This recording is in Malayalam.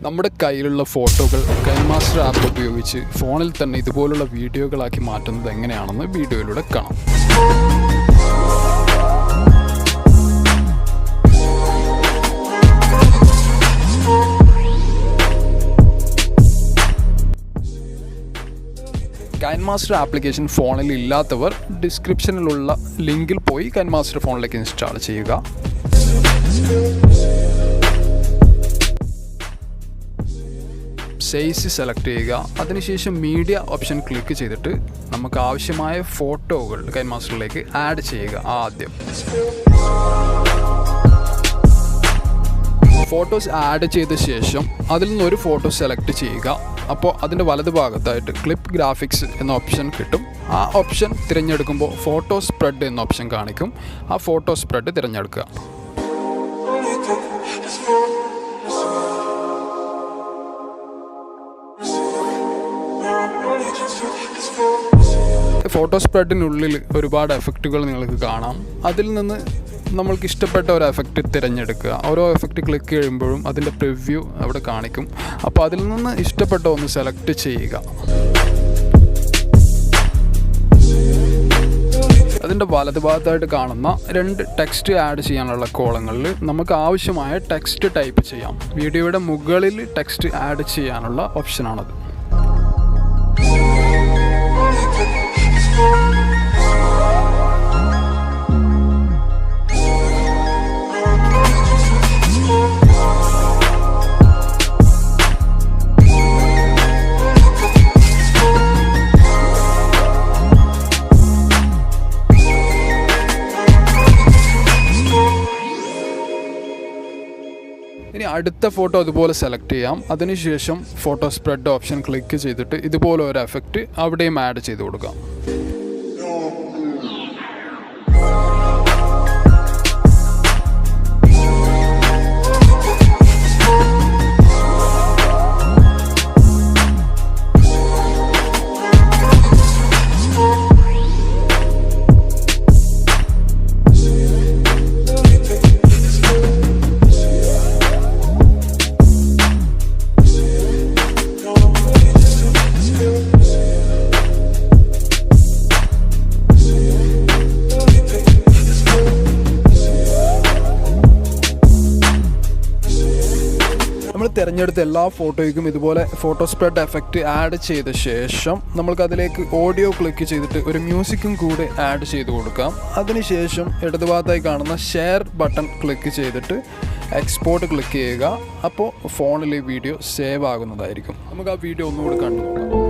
നമ്മുടെ കയ്യിലുള്ള ഫോട്ടോകൾ കൈൻമാസ്റ്റർ ആപ്പ് ഉപയോഗിച്ച് ഫോണിൽ തന്നെ ഇതുപോലുള്ള വീഡിയോകളാക്കി മാറ്റുന്നത് എങ്ങനെയാണെന്ന് വീഡിയോയിലൂടെ കാണാം. കൈൻമാസ്റ്റർ ആപ്ലിക്കേഷൻ ഫോണിൽ ഇല്ലാത്തവർ ഡിസ്ക്രിപ്ഷനിലുള്ള ലിങ്കിൽ പോയി കൈൻമാസ്റ്റർ ഫോണിലേക്ക് ഇൻസ്റ്റാൾ ചെയ്യുക. സൈസ് സെലക്ട് ചെയ്യുക. അതിനുശേഷം മീഡിയ ഓപ്ഷൻ ക്ലിക്ക് ചെയ്തിട്ട് നമുക്ക് ആവശ്യമായ ഫോട്ടോകൾ കൈൻമാസ്റ്ററിലേക്ക് ആഡ് ചെയ്യുക. ആദ്യം ഫോട്ടോസ് ആഡ് ചെയ്ത ശേഷം അതിൽ നിന്നൊരു ഫോട്ടോ സെലക്ട് ചെയ്യുക. അപ്പോൾ അതിൻ്റെ വലതുഭാഗത്തായിട്ട് ക്ലിപ്പ് ഗ്രാഫിക്സ് എന്ന ഓപ്ഷൻ കിട്ടും. ആ ഓപ്ഷൻ തിരഞ്ഞെടുക്കുമ്പോൾ ഫോട്ടോ സ്പ്രെഡ് എന്ന ഓപ്ഷൻ കാണിക്കും. ആ ഫോട്ടോ സ്പ്രെഡ് തിരഞ്ഞെടുക്കുക. ഫോട്ടോ സ്പ്രെഡിനുള്ളിൽ ഒരുപാട് എഫക്റ്റുകൾ നിങ്ങൾക്ക് കാണാം. അതിൽ നിന്ന് നമ്മൾക്ക് ഇഷ്ടപ്പെട്ട ഒരു എഫക്റ്റ് തിരഞ്ഞെടുക്കുക. ഓരോ എഫക്റ്റ് ക്ലിക്ക് ചെയ്യുമ്പോഴും അതിൻ്റെ പ്രിവ്യൂ അവിടെ കാണിക്കും. അപ്പോൾ അതിൽ നിന്ന് ഇഷ്ടപ്പെട്ട ഒന്ന് സെലക്ട് ചെയ്യുക. അതിൻ്റെ വലതുഭാഗത്തായിട്ട് കാണുന്ന 2 ടെക്സ്റ്റ് ആഡ് ചെയ്യാനുള്ള കോളങ്ങളിൽ നമുക്ക് ആവശ്യമായ ടെക്സ്റ്റ് ടൈപ്പ് ചെയ്യാം. വീഡിയോയുടെ മുകളിൽ ടെക്സ്റ്റ് ആഡ് ചെയ്യാനുള്ള ഓപ്ഷനാണത്. ഇനി അടുത്ത ഫോട്ടോ അതുപോലെ സെലക്ട് ചെയ്യാം. അതിനുശേഷം ഫോട്ടോ സ്പ്രെഡ് ഓപ്ഷൻ ക്ലിക്ക് ചെയ്തിട്ട് ഇതുപോലെ ഒരു എഫക്റ്റ് അവിടെയും ആഡ് ചെയ്ത് കൊടുക്കാം. നമ്മൾ തിരഞ്ഞെടുത്ത എല്ലാ ഫോട്ടോയ്ക്കും ഇതുപോലെ ഫോട്ടോ സ്പ്രെഡ് എഫക്റ്റ് ആഡ് ചെയ്ത ശേഷം നമ്മൾക്ക് അതിലേക്ക് ഓഡിയോ ക്ലിക്ക് ചെയ്തിട്ട് ഒരു മ്യൂസിക്കും കൂടി ആഡ് ചെയ്ത് കൊടുക്കാം. അതിനുശേഷം ഇടതുഭാഗത്തായി കാണുന്ന ഷെയർ ബട്ടൺ ക്ലിക്ക് ചെയ്തിട്ട് എക്സ്പോർട്ട് ക്ലിക്ക് ചെയ്യുക. അപ്പോൾ ഫോണിൽ വീഡിയോ സേവ് ആകുന്നതായിരിക്കും. നമുക്ക് ആ വീഡിയോ ഒന്നുകൂടി കണ്ടു നോക്കാം.